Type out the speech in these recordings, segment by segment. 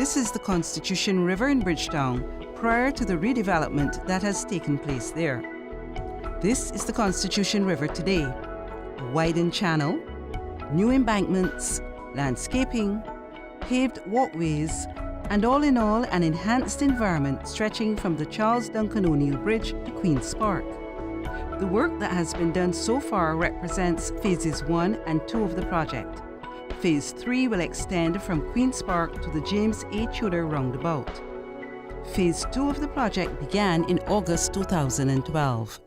This is the Constitution River in Bridgetown prior to the redevelopment that has taken place there. This is the Constitution River today. A widened channel, new embankments, landscaping, paved walkways, and all in all, an enhanced environment stretching from the Charles Duncan O'Neill Bridge to Queen's Park. The work that has been done so far represents phases 1 and 2 of the project. Phase 3 will extend from Queen's Park to the James A. Tudor roundabout. Phase 2 of the project began in August 2012.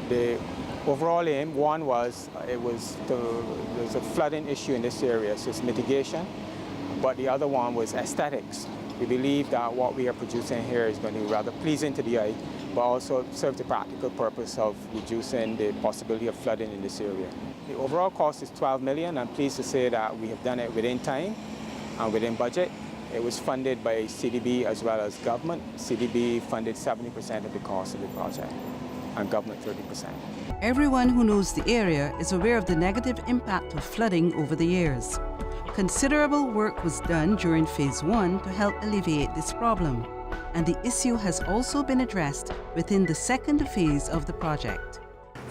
The overall aim, one was, there's a flooding issue in this area, so it's mitigation, but the other one was aesthetics. We believe that what we are producing here is going to be rather pleasing to the eye, but also serve the practical purpose of reducing the possibility of flooding in this area. The overall cost is $12 million. I'm pleased to say that we have done it within time and within budget. It was funded by CDB as well as government. CDB funded 70% of the cost of the project and government 30%. Everyone who knows the area is aware of the negative impact of flooding over the years. Considerable work was done during Phase 1 to help alleviate this problem, and the issue has also been addressed within the second phase of the project.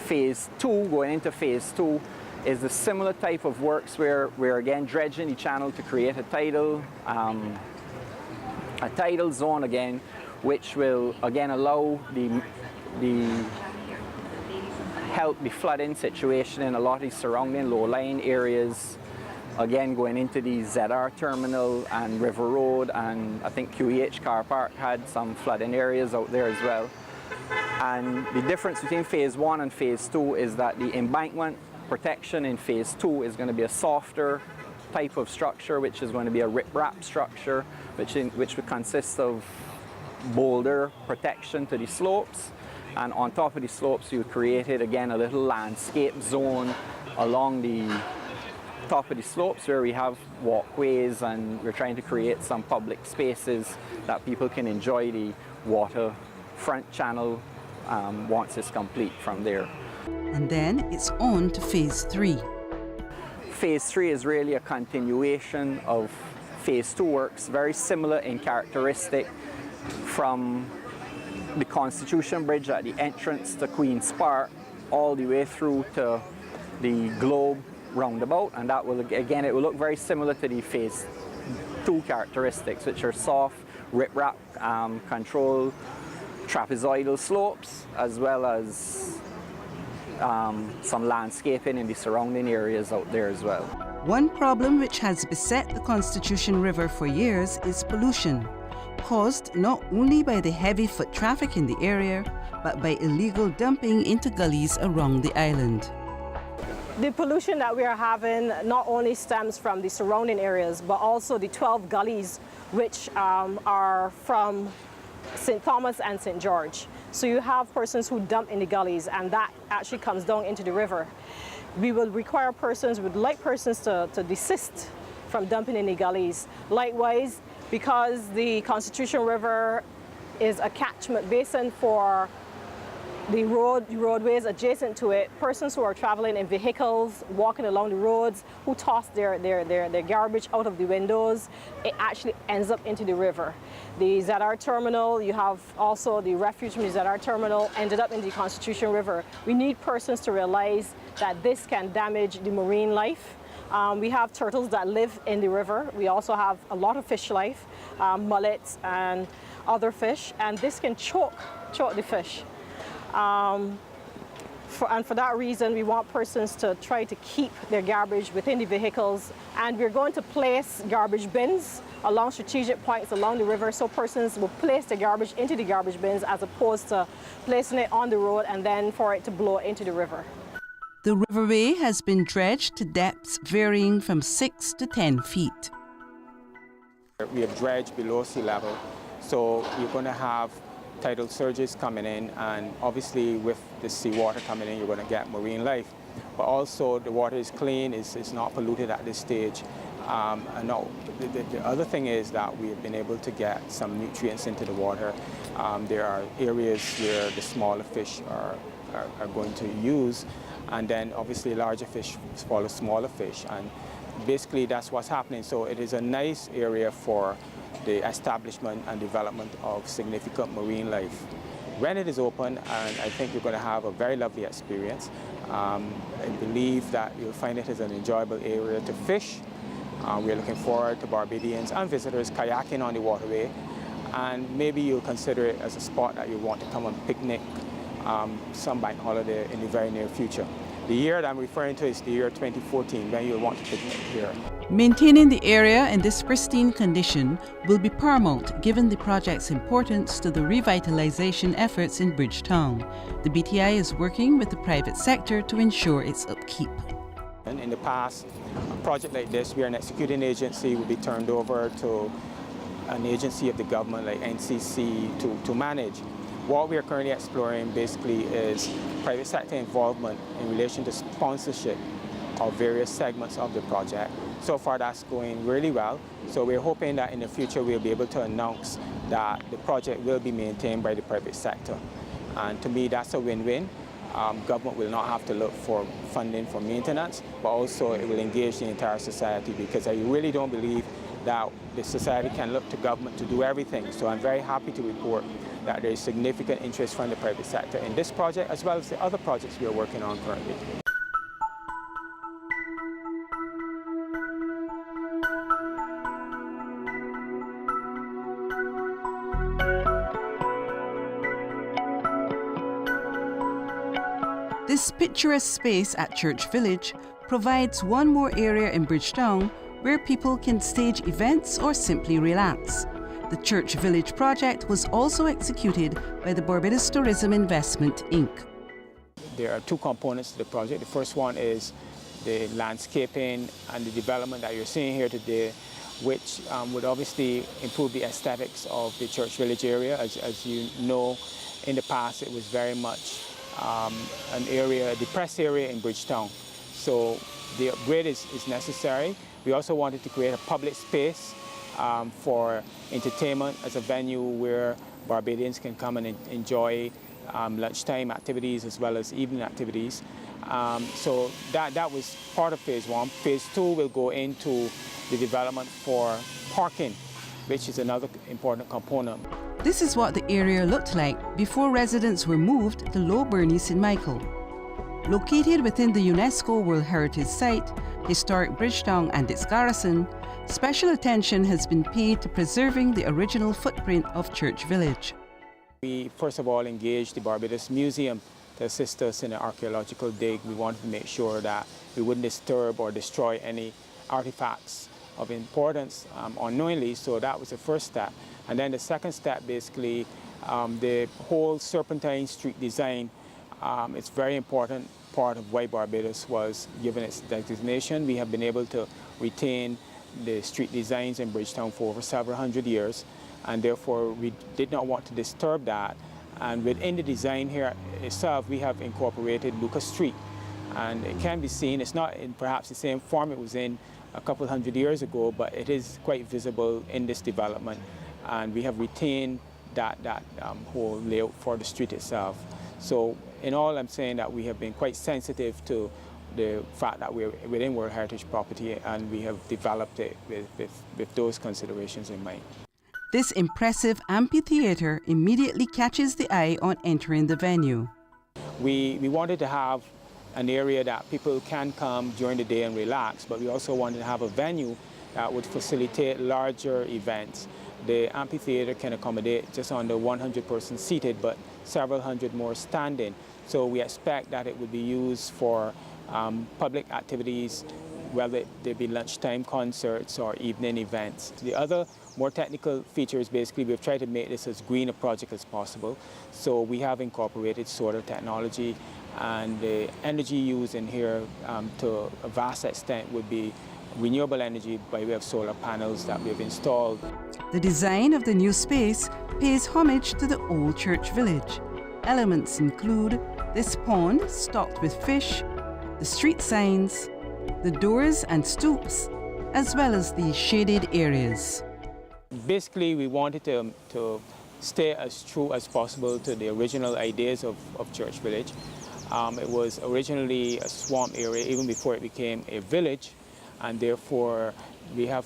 Phase 2, going into Phase 2, is a similar type of works where we're again dredging the channel to create a tidal zone again, which will again allow help the flooding situation in a lot of the surrounding low-lying areas. Again, going into the ZR terminal and River Road, and I think QEH Car Park had some flooding areas out there as well. And the difference between Phase 1 and Phase 2 is that the embankment protection in Phase 2 is going to be a softer type of structure, which is going to be a rip-wrap structure, which would consist of boulder protection to the slopes. And on top of the slopes, you created, again, a little landscape zone along the top of the slopes where we have walkways, and we're trying to create some public spaces that people can enjoy the waterfront channel once it's complete from there. And then it's on to Phase 3. Phase 3 is really a continuation of Phase 2 works, very similar in characteristic from the Constitution Bridge at the entrance to Queen's Park all the way through to the Globe roundabout, and that will, again, it will look very similar to the Phase 2 characteristics, which are soft, rip-wrap, controlled trapezoidal slopes, as well as some landscaping in the surrounding areas out there as well. One problem which has beset the Constitution River for years is pollution, caused not only by the heavy foot traffic in the area, but by illegal dumping into gullies around the island. The pollution that we are having not only stems from the surrounding areas, but also the 12 gullies which are from St. Thomas and St. George. So you have persons who dump in the gullies, and that actually comes down into the river. We will require persons, would like persons to desist from dumping in the gullies. Likewise, because the Constitution River is a catchment basin for the roadways adjacent to it, persons who are traveling in vehicles, walking along the roads, who toss their garbage out of the windows, it actually ends up into the river. The ZR terminal, you have also the refuge from the ZR terminal, ended up in the Constitution River. We need persons to realize that this can damage the marine life. We have turtles that live in the river. We also have a lot of fish life, mullets and other fish, and this can choke the fish. And for that reason, we want persons to try to keep their garbage within the vehicles, and we're going to place garbage bins along strategic points along the river, so persons will place their garbage into the garbage bins as opposed to placing it on the road and then for it to blow into the river. The riverway has been dredged to depths varying from 6 to 10 feet. We have dredged below sea level, so you're going to have tidal surges coming in, and obviously with the seawater coming in, you're going to get marine life. But also the water is clean, it's not polluted at this stage. And now, the other thing is that we've been able to get some nutrients into the water. There are areas where the smaller fish are going to use, and then obviously larger fish follow smaller fish, and basically that's what's happening. So it is a nice area for the establishment and development of significant marine life. When it is open, and I think you're going to have a very lovely experience. I believe that you'll find it as an enjoyable area to fish. We're looking forward to Barbadians and visitors kayaking on the waterway, and maybe you'll consider it as a spot that you want to come and picnic some bank holiday in the very near future. The year that I'm referring to is the year 2014, when you'll want to picnic here. Maintaining the area in this pristine condition will be paramount given the project's importance to the revitalization efforts in Bridgetown. The BTI is working with the private sector to ensure its upkeep. In the past, a project like this, where an executing agency would be turned over to an agency of the government like NCC to manage. What we are currently exploring basically is private sector involvement in relation to sponsorship of various segments of the project. So far that's going really well. So we're hoping that in the future we'll be able to announce that the project will be maintained by the private sector. And to me that's a win-win. Government will not have to look for funding for maintenance, but also it will engage the entire society, because I really don't believe that the society can look to government to do everything. So I'm very happy to report that there is significant interest from the private sector in this project, as well as the other projects we are working on currently. This picturesque space at Church Village provides one more area in Bridgetown where people can stage events or simply relax. The Church Village project was also executed by the Barbados Tourism Investment, Inc. There are two components to the project. The first one is the landscaping and the development that you're seeing here today, which would obviously improve the aesthetics of the Church Village area. As you know, in the past it was very much an area, a depressed area in Bridgetown. So the upgrade is necessary. We also wanted to create a public space for entertainment as a venue where Barbadians can come and enjoy lunchtime activities as well as evening activities. So that was part of phase one. Phase two will go into the development for parking, which is another important component. This is what the area looked like before residents were moved to Low Burney, St. Michael. Located within the UNESCO World Heritage Site, historic Bridgetown and its garrison, special attention has been paid to preserving the original footprint of Church Village. We first of all engaged the Barbados Museum to assist us in an archaeological dig. We wanted to make sure that we wouldn't disturb or destroy any artifacts of importance unknowingly, so that was the first step. And then the second step, basically, the whole Serpentine Street design, it's very important part of why Barbados was given its designation. We have been able to retain the street designs in Bridgetown for over several hundred years, and therefore we did not want to disturb that. And within the design here itself, we have incorporated Lucas Street, and it can be seen. It's not in perhaps the same form it was in a couple hundred years ago, but it is quite visible in this development, and we have retained that whole layout for the street itself. So in all, I'm saying that we have been quite sensitive to the fact that we're within World Heritage property, and we have developed it with those considerations in mind. This impressive amphitheater immediately catches the eye on entering the venue. We wanted to have an area that people can come during the day and relax, but we also wanted to have a venue that would facilitate larger events. The amphitheater can accommodate just under 100 persons seated, but several hundred more standing. So we expect that it would be used for public activities, whether they be lunchtime concerts or evening events. The other more technical features, basically, we've tried to make this as green a project as possible. So we have incorporated solar technology, and the energy used in here to a vast extent would be renewable energy by way of solar panels that we've installed. The design of the new space pays homage to the old Church Village. Elements include this pond stocked with fish, the street signs, the doors and stoops, as well as the shaded areas. Basically, we wanted to stay as true as possible to the original ideas of Church Village. It was originally a swamp area even before it became a village, and therefore we have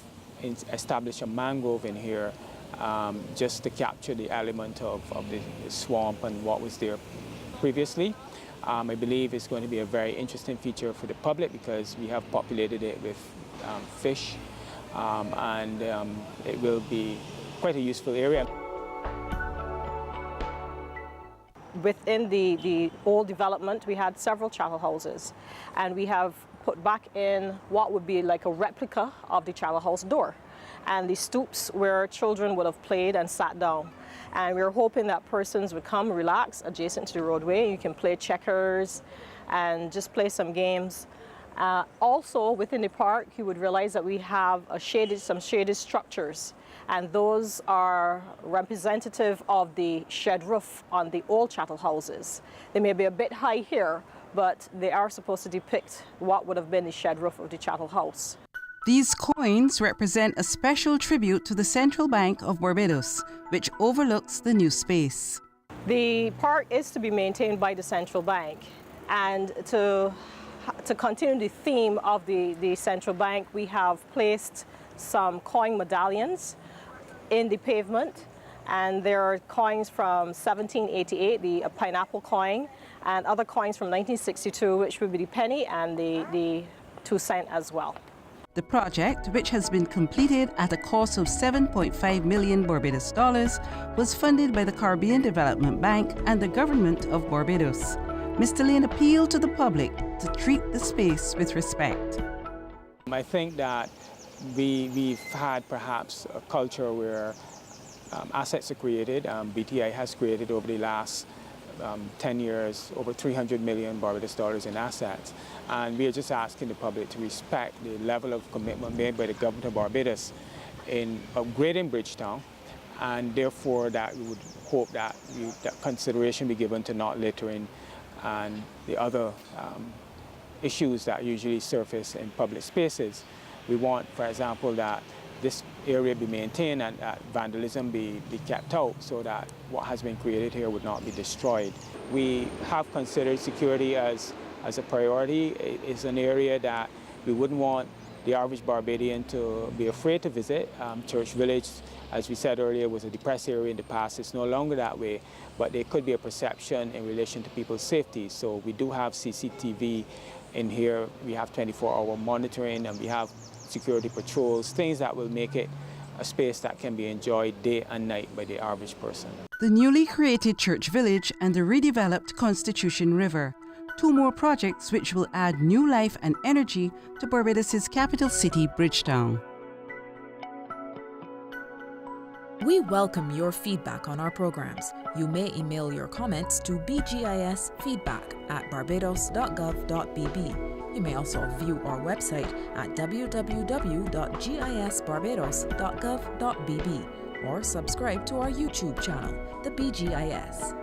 established a mangrove in here just to capture the element of the swamp and what was there previously. I believe it's going to be a very interesting feature for the public because we have populated it with fish, and it will be quite a useful area. Within the old development, we had several chattel houses, and we have put back in what would be like a replica of the chattel house door, and the stoops where children would have played and sat down. And we were hoping that persons would come relax adjacent to the roadway. You can play checkers and just play some games. Also, within the park, you would realize that we have some shaded structures, and those are representative of the shed roof on the old chattel houses. They may be a bit high here, but they are supposed to depict what would have been the shed roof of the chattel house. These coins represent a special tribute to the Central Bank of Barbados, which overlooks the new space. The park is to be maintained by the Central Bank, and to continue the theme of the Central Bank, we have placed some coin medallions in the pavement, and there are coins from 1788, the pineapple coin, and other coins from 1962, which would be the penny and the 2-cent as well. The project, which has been completed at a cost of $7.5 million Barbados dollars, was funded by the Caribbean Development Bank and the Government of Barbados. Mr. Lane appealed to the public to treat the space with respect. I think that we've had perhaps a culture where assets are created. BTI has created over the last 10 years over $300 million Barbados dollars in assets. And we are just asking the public to respect the level of commitment made by the government of Barbados in upgrading Bridgetown, and therefore that we would hope that consideration be given to not littering and the other issues that usually surface in public spaces. We want, for example, that this area be maintained and that vandalism be kept out so that what has been created here would not be destroyed. We have considered security as a priority. It's an area that we wouldn't want the average Barbadian to be afraid to visit. Church Village, as we said earlier, was a depressed area in the past. It's no longer that way, but there could be a perception in relation to people's safety. So we do have CCTV in here. We have 24-hour monitoring, and we have security patrols, things that will make it a space that can be enjoyed day and night by the average person. The newly created Church Village and the redeveloped Constitution River, two more projects which will add new life and energy to Barbados' capital city, Bridgetown. We welcome your feedback on our programs. You may email your comments to bgisfeedback@barbados.gov.bb. You may also view our website at www.gisbarbados.gov.bb or subscribe to our YouTube channel, the BGIS.